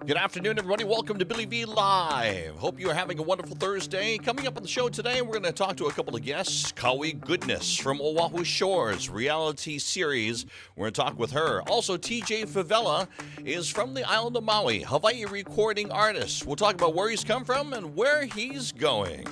Good afternoon, everybody. Welcome to Billy V Live. Hope you are having a wonderful Thursday. Coming up on the show today, we're going to talk to a couple of guests. Kaui Goodness from Oahu Shores reality series. We're going to talk with her. Also, TJ Fevella is from the island of Maui, Hawaii recording artist. We'll talk about where he's come from and where he's going.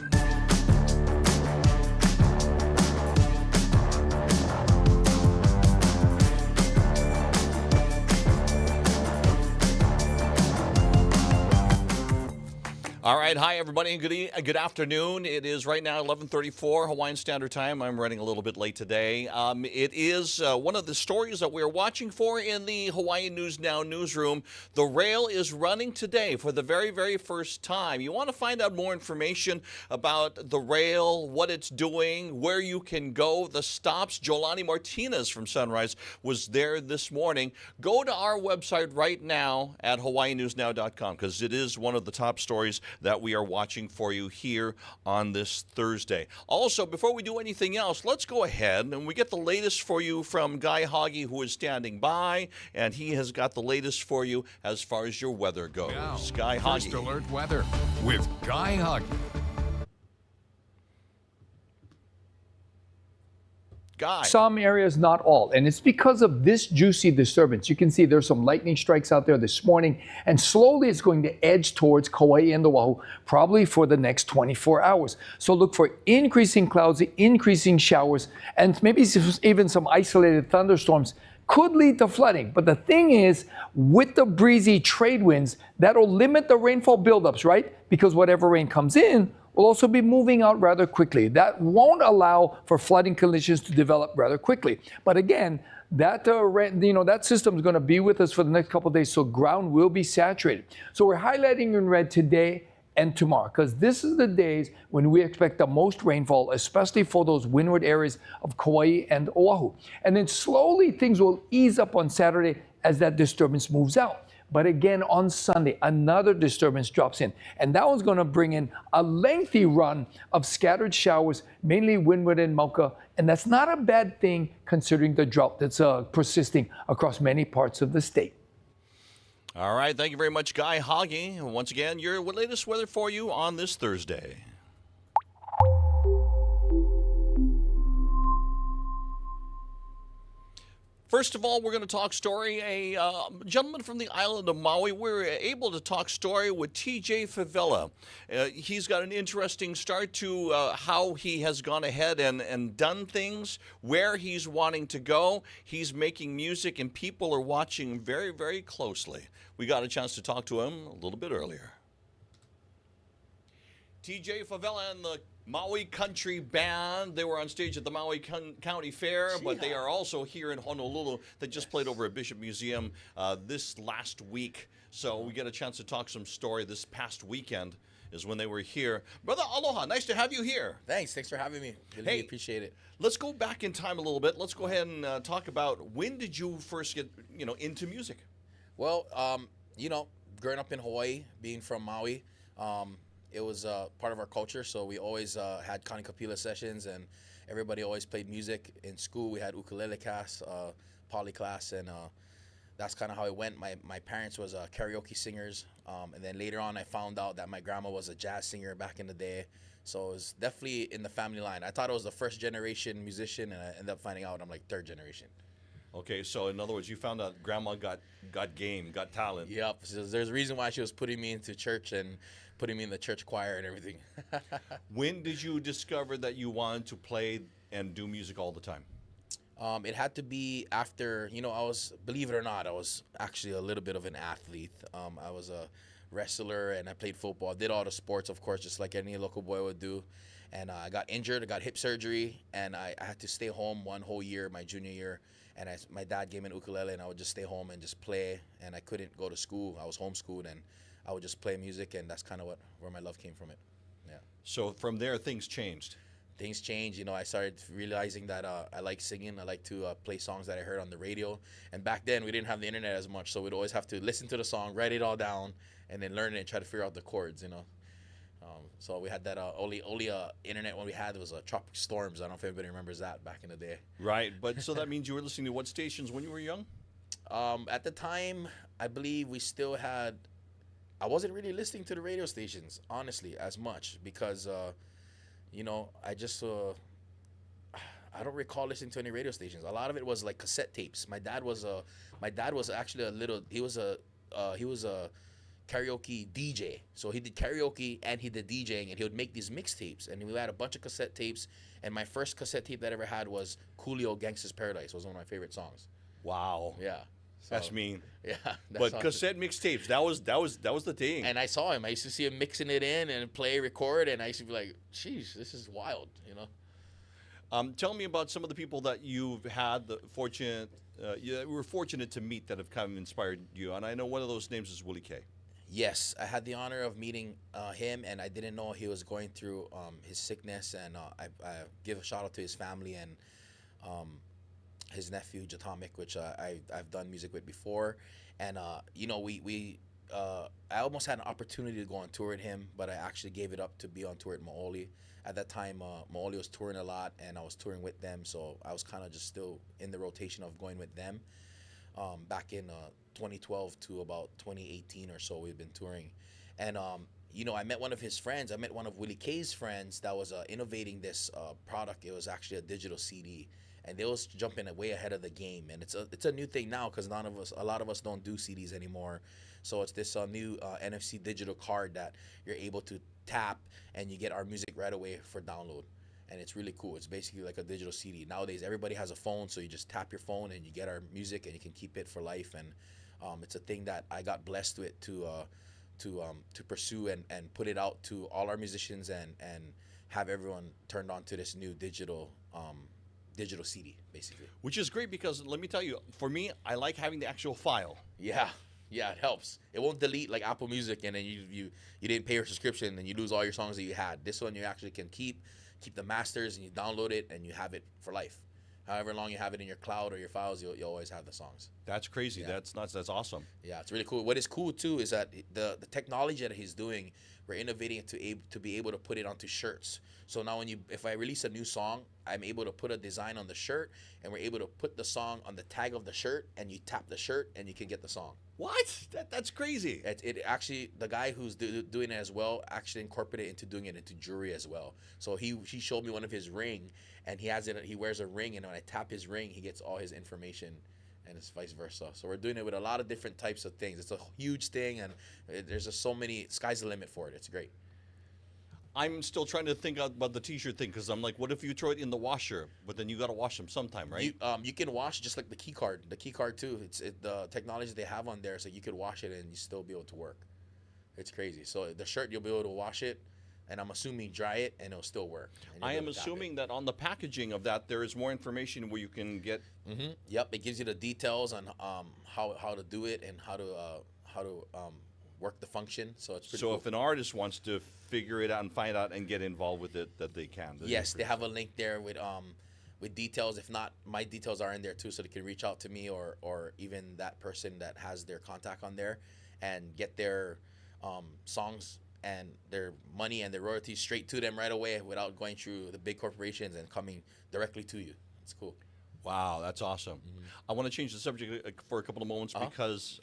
All right. Hi, everybody. Good afternoon. It is right now 11:34 Hawaiian Standard Time. I'm running a little bit late today. It is one of the stories that we're watching for in the Hawaii News Now newsroom. The rail is running today for the very, very first time. You want to find out more information about the rail, what it's doing, where you can go, the stops. Jolani Martinez from Sunrise was there this morning. Go to our website right now at hawaiinewsnow.com because it is one of the top stories that we are watching for you here on this Thursday. Also, before we do anything else, let's go ahead and we get the latest for you from Guy Hoggy, who is standing by, and he has got the latest for you as far as your weather goes. Now, Guy Hoggy. First Alert Weather with Guy Hoggy. Guy. Some areas, not all. And it's because of this juicy disturbance. You can see there's some lightning strikes out there this morning, and slowly it's going to edge towards Kauai and Oahu, probably for the next 24 hours. So look for increasing clouds, increasing showers, and maybe even some isolated thunderstorms could lead to flooding. But the thing is, with the breezy trade winds, that'll limit the rainfall buildups, right? Because whatever rain comes in will also be moving out rather quickly. That won't allow for flooding conditions to develop rather quickly. But again, that system is going to be with us for the next couple of days, so ground will be saturated. So we're highlighting in red today and tomorrow, because this is the days when we expect the most rainfall, especially for those windward areas of Kauai and Oahu. And then slowly things will ease up on Saturday as that disturbance moves out. But again, on Sunday, another disturbance drops in. And that one's going to bring in a lengthy run of scattered showers, mainly windward and Mauka. And that's not a bad thing considering the drought that's persisting across many parts of the state. All right. Thank you very much, Guy Hoggy. Once again, your latest weather for you on this Thursday. First of all, we're going to talk story. A gentleman from the island of Maui. We're able to talk story with TJ Fevella. He's got an interesting start to how he has gone ahead and done things, where he's wanting to go. He's making music, and people are watching very, very closely. We got a chance to talk to him a little bit earlier. TJ Fevella and the Maui Country Band. They were on stage at the Maui County Fair, but they are also here in Honolulu. They just played over at Bishop Museum this last week. So we get a chance to talk some story. This past weekend is when they were here. Brother, aloha. Nice to have you here. Thanks for having me. Really appreciate it. Let's go back in time a little bit. Let's go ahead and talk about when did you first get, into music? Well, growing up in Hawaii, being from Maui, it was part of our culture. So we always had Kanikapila sessions, and everybody always played music. In school, we had ukulele class, poly class, and that's kind of how it went. My parents was karaoke singers, and then later on I found out that my grandma was a jazz singer back in the day. So it was definitely in the family line. I thought I was the first generation musician, and I ended up finding out I'm like third generation. Okay, so in other words, you found out grandma got game, got talent. Yep. So there's a reason why she was putting me into church and putting me in the church choir and everything. When did you discover that you wanted to play and do music all the time? It had to be after, believe it or not, I was actually a little bit of an athlete. I was a wrestler and I played football. I did all the sports, of course, just like any local boy would do. And I got injured. I got hip surgery, and I had to stay home one whole year, my junior year. And my dad gave me an ukulele, and I would just stay home and just play. And I couldn't go to school. I was homeschooled, and I would just play music, and that's kind of where my love came from it. Yeah. So from there, things changed. Things changed. I started realizing that I like singing. I like to play songs that I heard on the radio. And back then, we didn't have the internet as much, so we'd always have to listen to the song, write it all down, and then learn it and try to figure out the chords, So we had that only internet when we had was Tropic Storms. I don't know if anybody remembers that back in the day. Right, but so that means you were listening to what stations when you were young? At the time, I believe we still had. I wasn't really listening to the radio stations, honestly, as much because, I just. I don't recall listening to any radio stations. A lot of it was like cassette tapes. My dad was actually he was a karaoke DJ. So he did karaoke and he did DJing, and he would make these mixtapes. And we had a bunch of cassette tapes. And my first cassette tape that I ever had was Coolio Gangsta's Paradise. It was one of my favorite songs. Wow. Yeah. So, that's mean. Yeah. But cassette mixtapes, that was the thing. And I saw him. I used to see him mixing it in and play, record, and I used to be like, "Geez, this is wild," Tell me about some of the people that you've had the you were fortunate to meet that have kind of inspired you. And I know one of those names is Willie K. Yes, I had the honor of meeting him, and I didn't know he was going through his sickness. And I give a shout out to his family and his nephew Jatomic, which I've done music with before. And I almost had an opportunity to go on tour with him, but I actually gave it up to be on tour at Maui. At that time, Maui was touring a lot, and I was touring with them, so I was kind of just still in the rotation of going with them. Back in 2012 to about 2018 or so, we've been touring. And, I met one of his friends. I met one of Willie K's friends that was innovating this product. It was actually a digital CD. And they was jumping way ahead of the game. And it's a new thing now because a lot of us don't do CDs anymore. So it's this new NFC digital card that you're able to tap and you get our music right away for download. And it's really cool. It's basically like a digital CD. Nowadays, everybody has a phone, so you just tap your phone and you get our music and you can keep it for life. And it's a thing that I got blessed with to pursue and put it out to all our musicians and have everyone turned on to this new digital CD, basically. Which is great because let me tell you, for me, I like having the actual file. Yeah, it helps. It won't delete like Apple Music and then you didn't pay your subscription and you lose all your songs that you had. This one you actually can keep the masters and you download it and you have it for life. However long you have it in your cloud or your files, you'll always have the songs. That's crazy. Yeah. That's nuts. That's awesome. Yeah, it's really cool. What is cool too is that the technology that he's doing, we're innovating it to be able to put it onto shirts. So now if I release a new song, I'm able to put a design on the shirt, and we're able to put the song on the tag of the shirt, and you tap the shirt, and you can get the song. What? That's crazy. It actually, the guy who's doing it as well actually incorporated into doing it into jewelry as well. So he showed me one of his ring, and he wears a ring, and when I tap his ring, he gets all his information, and it's vice versa. So we're doing it with a lot of different types of things. It's a huge thing, and there's just so many. Sky's the limit for it. It's great. I'm still trying to think about the T-shirt thing because I'm like, what if you throw it in the washer, but then you got to wash them sometime, right? You can wash just like the key card. The key card too. The technology they have on there, so you could wash it and you still be able to work. It's crazy. So the shirt you'll be able to wash it, and I'm assuming dry it and it'll still work. And you'll I be am able to tap assuming that on the packaging of that, there is more information where you can get. it. Yep, it gives you the details on how to do it and how to work the function. So it's pretty So cool. if an artist wants to figure it out and find out and get involved with it, that they can. Yes, they have a link there with details. If not, my details are in there too, so they can reach out to me or even that person that has their contact on there and get their songs and their money and their royalties straight to them right away without going through the big corporations and coming directly to you. It's cool. Wow, that's awesome. I want to change the subject for a couple of moments because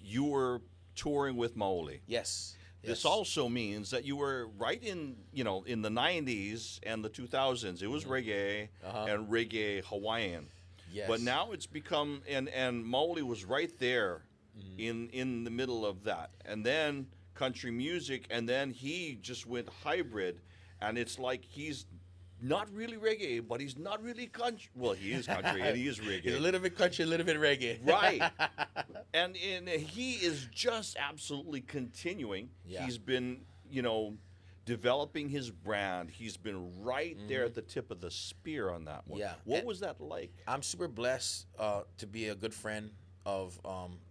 you were touring with Maui. Yes. This also means that you were right in, in the 90s and the 2000s. It was reggae and reggae Hawaiian. Yes. But now it's become, and Maui was right there in the middle of that. And then country music, and then he just went hybrid. And it's like he's not really reggae, but he's not really country. Well, he is country and he is reggae. He's a little bit country, a little bit reggae. Right. And he is just absolutely continuing. Yeah. He's been, developing his brand. He's been right there at the tip of the spear on that one. Yeah. What And was that like? I'm super blessed to be a good friend of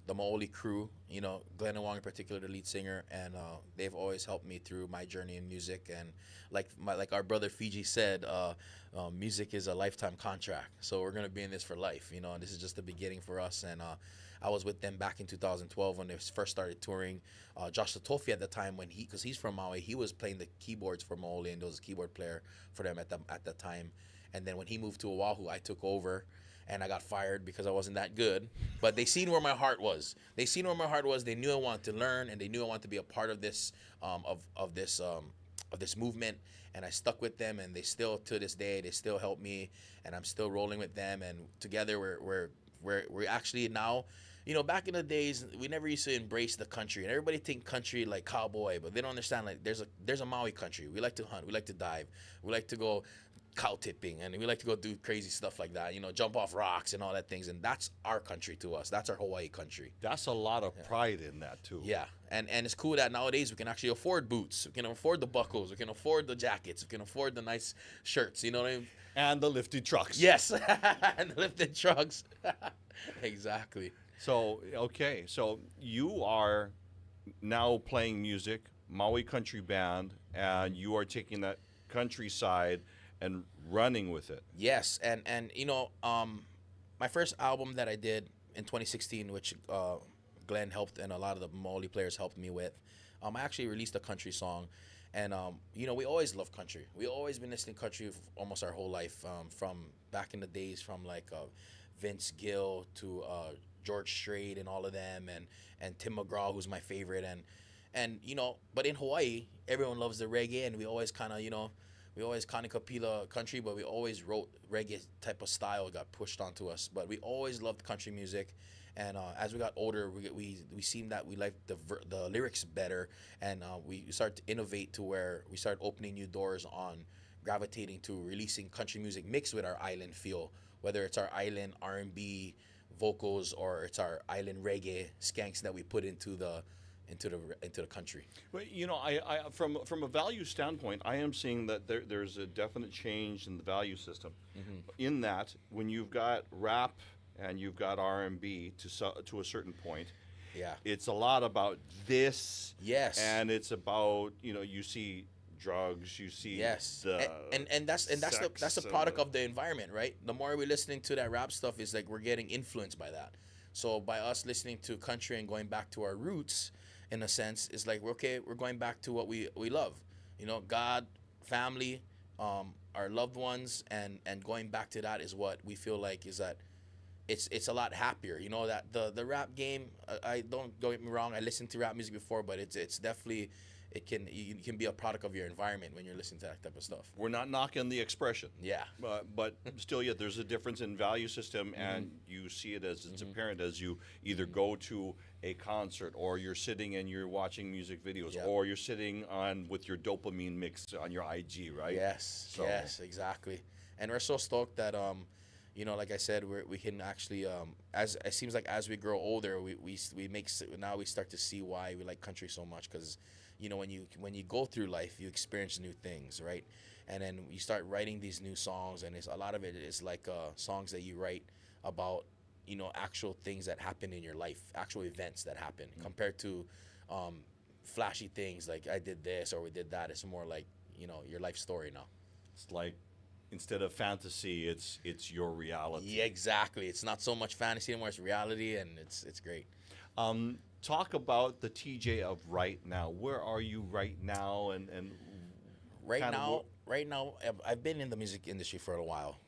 the Maui crew. Glenn and Wong in particular, the lead singer, and they've always helped me through my journey in music. And like our brother Fiji said, music is a lifetime contract. So we're gonna be in this for life. And this is just the beginning for us. And I was with them back in 2012 when they first started touring. Josh Latofi at the time, because he's from Maui, he was playing the keyboards for Maui and was a keyboard player for them at the time. And then when he moved to Oahu, I took over. And I got fired because I wasn't that good. But they seen where my heart was. They knew I wanted to learn, and they knew I wanted to be a part of this of this movement. And I stuck with them, and they still, to this day, they still help me, and I'm still rolling with them. And together, we're actually now, back in the days, we never used to embrace the country, and everybody think country like cowboy, but they don't understand like there's a Maui country. We like to hunt, we like to dive, we like to go cow tipping, and we like to go do crazy stuff like that, jump off rocks and all that things, and that's our country to us. That's our Hawaii country. That's a lot of pride in that too. Yeah, and it's cool that nowadays we can actually afford boots, we can afford the buckles, we can afford the jackets, we can afford the nice shirts, you know what I mean? And the lifted trucks. Yes, and the lifted trucks. Exactly. So, okay, so you are now playing music, Maui Country Band, and you are taking that countryside and running with it. Yes, and my first album that I did in 2016, which Glenn helped and a lot of the Maui players helped me with, I actually released a country song. And, we always love country. We always been listening to country almost our whole life, from back in the days, from like Vince Gill to George Strait and all of them, and Tim McGraw, who's my favorite. And but in Hawaii, everyone loves the reggae, and we always kind of, we always Kanikapila country, but we always wrote reggae type of style got pushed onto us. But we always loved country music. And as we got older, we seen that we liked the lyrics better, and we started to innovate to where we started opening new doors on gravitating to releasing country music mixed with our island feel, whether it's our island R&B vocals or it's our island reggae skanks that we put into the country. But I from a value standpoint, I am seeing that there's a definite change in the value system. In that, when you've got rap and you've got R&B to a certain point, Yeah. it's a lot about this. Yes. And it's about you see drugs, you see Yes, the and that's the sex, product of the environment, right? The more we're listening to that rap stuff, is like we're getting influenced by that. So by us listening to country and going back to our roots, in a sense, it's like we're going back to what we love, God, family, our loved ones, and going back to that is what we feel like is that it's a lot happier, that the rap game. I don't get me wrong, I listened to rap music before, but it's definitely. You can be a product of your environment when you're listening to that type of stuff. we're not knocking the expression. Yeah. But still, yeah, there's a difference in value system, and you see it as it's apparent as you either go to a concert, or you're sitting and you're watching music videos, Yep. or you're sitting on with your dopamine mix on your IG, right? Yes. So- Yes. Exactly. And we're so stoked that like I said, we can actually as it seems like as we grow older, we start to see why we like country so much, because when you go through life, you experience new things, right? And then you start writing these new songs, and a lot of it is like songs that you write about, actual things that happen in your life, actual events that happen, compared to flashy things like I did this or we did that. It's more like, your life story now. It's like, instead of fantasy, it's your reality. Yeah, exactly. It's not so much fantasy anymore, it's reality, and it's great. Talk about the TJ of right now. Where are you right now? And Right kind of now, I've been in the music industry for a while.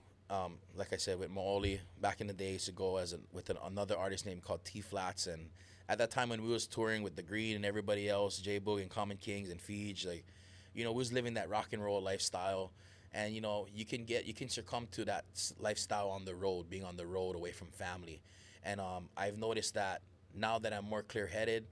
Like I said, with Maui, back in the day, I used to go with another artist named called T Flats, and at that time when we was touring with the Green and everybody else, J Boog and Common Kings and Fiji, like, we was living that rock and roll lifestyle, and you can succumb to that lifestyle on the road, being on the road away from family, and I've noticed that now that I'm more clear-headed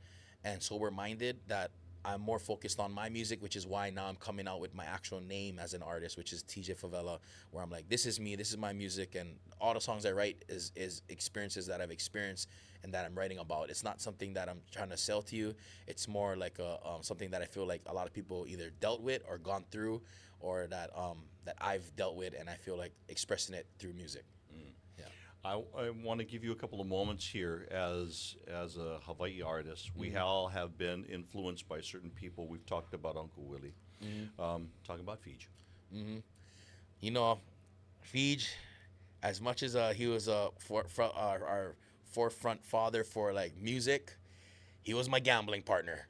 and sober-minded, that I'm more focused on my music, which is why now I'm coming out with my actual name as an artist, which is TJ Fevella, where I'm like, this is me, this is my music, and all the songs I write is experiences that I've experienced and that I'm writing about. It's not something that I'm trying to sell to you. It's more like something that I feel like a lot of people either dealt with or gone through, or that I've dealt with, and I feel like expressing it through music. I want to give you a couple of moments here as a Hawaii artist. We all have been influenced by certain people. We've talked about Uncle Willie. Talking about Fiji. Fiji, as much as he was our forefront father for like music, he was my gambling partner.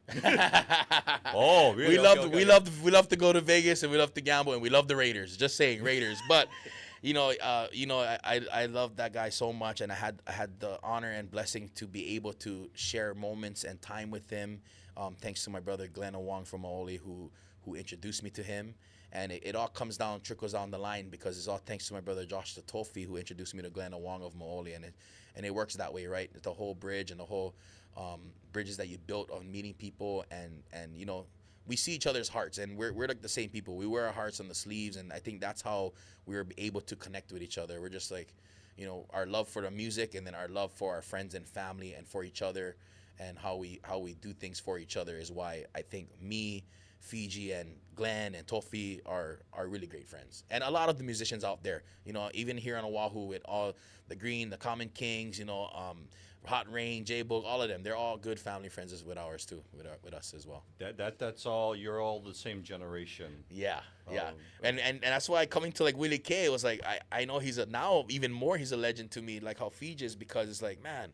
Oh, really? We love to go to Vegas, and we love to gamble, and we love the Raiders. Just saying, Raiders. But I love that guy so much, and I had the honor and blessing to be able to share moments and time with him. Thanks to my brother Glenn Wong from Maui, who introduced me to him, and it all trickles down the line, because it's all thanks to my brother Josh Tofi, who introduced me to Glenn Wong of Maui, and it works that way, right? The whole bridge and the whole bridges that you built on meeting people, and we see each other's hearts, and we're like the same people. We wear our hearts on the sleeves, and I think that's how we were able to connect with each other. We're just like, our love for the music, and then our love for our friends and family and for each other, and how we do things for each other is why I think me, Fiji, and Glenn and Tofi are really great friends. And a lot of the musicians out there, even here on Oahu with all the Green, the Common Kings, Hot Rain, J Boog, all of them, they're all good family friends with ours too, with us as well. That's all. You're all the same generation. Yeah. And that's why coming to like Willie K, it was like I know now even more he's a legend to me, like how Fiji is, because it's like, man,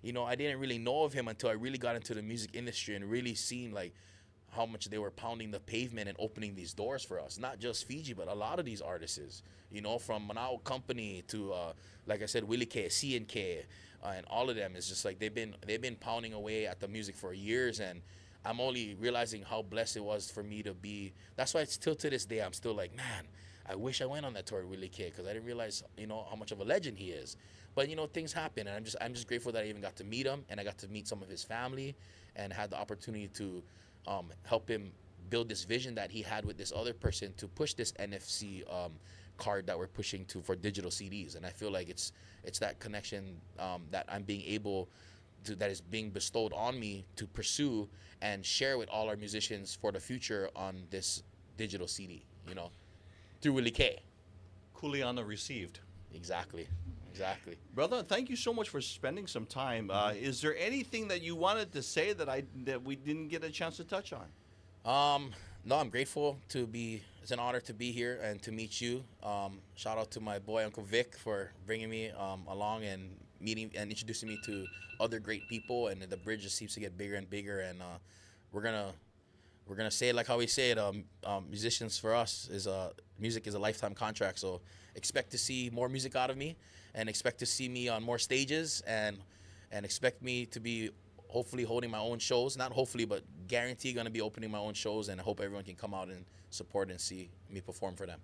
I didn't really know of him until I really got into the music industry and really seen like how much they were pounding the pavement and opening these doors for us. Not just Fiji, but a lot of these artists, from Manao Company to like I said, Willie K, C&K, and all of them. Is just like they've been pounding away at the music for years, and I'm only realizing how blessed it was for me to be. That's why it's still to this day I'm still like, man, I wish I went on that tour with Willie K, because I didn't realize how much of a legend he is. But things happen, and I'm just grateful that I even got to meet him, and I got to meet some of his family, and had the opportunity to help him build this vision that he had with this other person to push this NFC card that we're pushing for digital CDs. And I feel like it's that connection that I'm being able to, that is being bestowed on me to pursue and share with all our musicians for the future on this digital CD, through Willie K. Kuleana received. Exactly. Brother, thank you so much for spending some time. Is there anything that you wanted to say that we didn't get a chance to touch on? No, I'm grateful to be. It's an honor to be here and to meet you. Shout out to my boy Uncle Vic for bringing me along and meeting and introducing me to other great people. And the bridge just seems to get bigger and bigger. And we're gonna say it like how we say it. Musicians for us music is a lifetime contract. So expect to see more music out of me, and expect to see me on more stages, and expect me to be hopefully holding my own shows. Not hopefully, but guarantee going to be opening my own shows, and I hope everyone can come out and support and see me perform for them.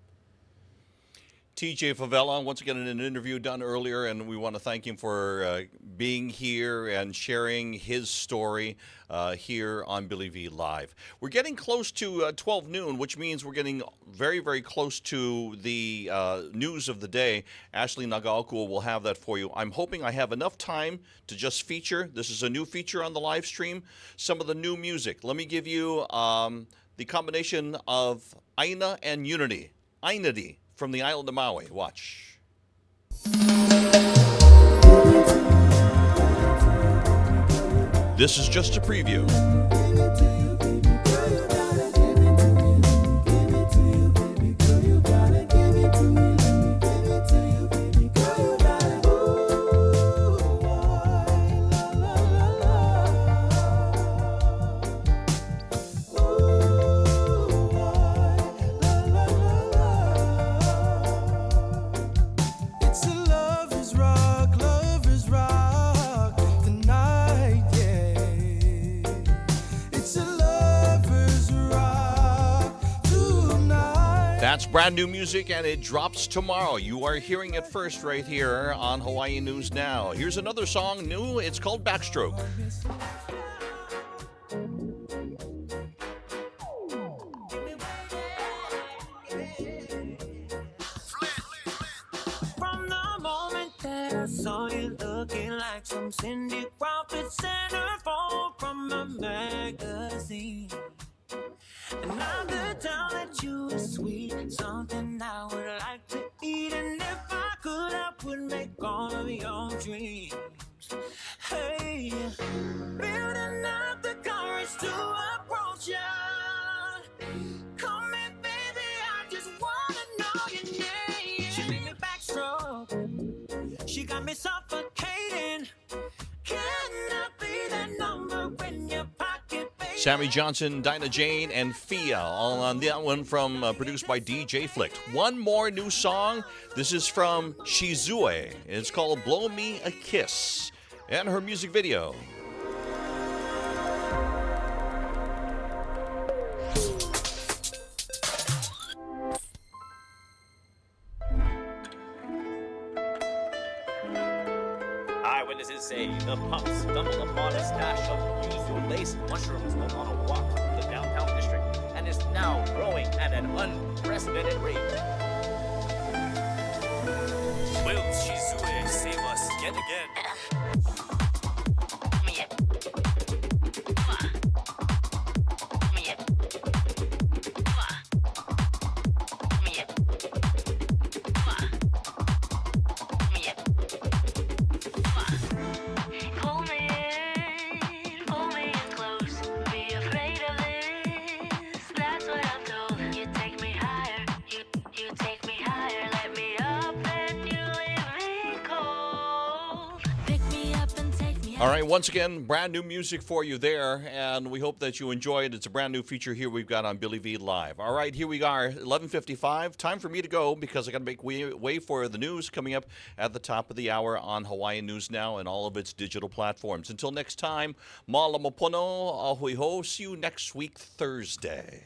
TJ Fevella, once again in an interview done earlier, and we want to thank him for being here and sharing his story here on Billy V Live. We're getting close to 12 noon, which means we're getting very, very close to the news of the day. Ashley Nagaoka will have that for you. I'm hoping I have enough time to just feature. This is a new feature on the live stream. Some of the new music. Let me give you the combination of Aina and Unity. Ainity from the island of Maui. Watch. This is just a preview. That's brand new music, and it drops tomorrow. You are hearing it first right here on Hawaii News Now. Here's another song new. It's called Backstroke. From the moment that I saw you looking like some Cindy Crawford centerfold from a magazine. And I could tell that you were sweet, something I would like to eat. And if I could, I would make all of your dreams. Hey, building up the courage to approach you. Come in, baby, I just wanna know your name. She made me backstroke, she got me suffocating. Can I be that number in your pocket, baby? Sammy Johnson, Dinah Jane, and Fia, all on that one from produced by DJ Flick. One more new song. This is from Shizue. It's called Blow Me a Kiss, and her music video. Eyewitnesses say the pups stumbled upon a stash of used lace mushrooms while on a walk through the downtown district and is now growing at an unprecedented rate. Will Shizue save us yet again? All right, once again, brand new music for you there, and we hope that you enjoy it. It's a brand new feature here we've got on Billy V Live. All right, here we are, 11:55. Time for me to go because I got to make way for the news coming up at the top of the hour on Hawaiian News Now and all of its digital platforms. Until next time, Mala Mopono, ahui ho. See you next week, Thursday.